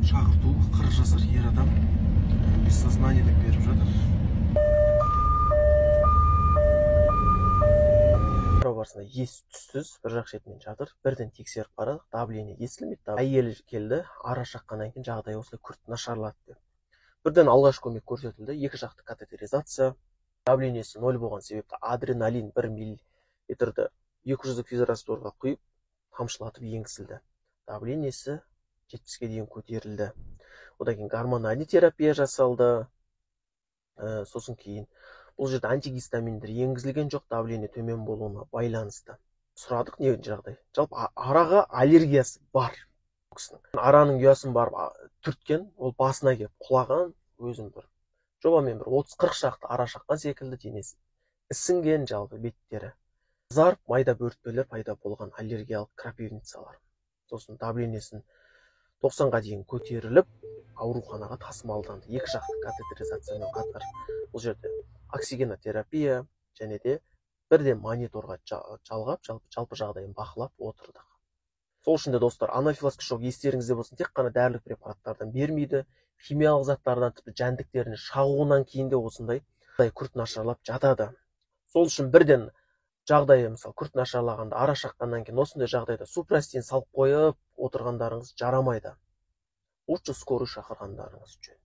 шақырту 40 жасар ер адам без сознания деп беріп жатыр. Барысында ес түссіз бір жақ шетінен жатыр. Бірден тексеріп қарадық, давление естілмейді. Әйелі келді, ара шаққаннан кейін жағдай осылай күрт нашарлады деп. Бірден алғаш көмек көрсетілді, екі жақты катетеризация. Давлениесі 0 болған себепті адреналин 1 миллилитрді 200 физрастворға құйып, тамшылатып енгізілді. Давлениесі 70-ке дейін көтерілді. Одан кейін гормональный терапия жасалды. Сосын кейін бұл жерде антигистаминдер енгізілген жоқ, давление төмен болуына байланысты. Сұрадық, не жағдай? Жалпы араға аллергиясы бар. Араның ұясын барып түрткен, ол басына келіп құлаған, өзім бір жобамен бір 30-40 шақты ара шаққан секілді, денесі ісінген, жалпы беттері қызарып, майда бөртпелер пайда болған аллергиялық крапивницалар. Сосын давлениесін 90-ға дейін көтеріліп, ауруханаға тасымалданды. Екі жақты катетеризациямен қатар бұл жерде оксигенотерапия және де бірден мониторға жалғап, жалпы жағдайын бақылап отырдық. Сол үшін де достар, анафилактикалық шок естеріңізде болсын, тек қана дәрілік препараттардан бермейді, химиялық заттардан, тіпті жәндіктеріне шағуынан кейін де осындай күрт нашарлап жатады. Сол үшін бірден жағдайы, мысалы, күрт нашарлағанда, ара шаққаннан кейін осындай жағдайда супрастин салып қойып отырғандарыңыз жарамайды. Лучше скорый шақырғандарыңыз жөн.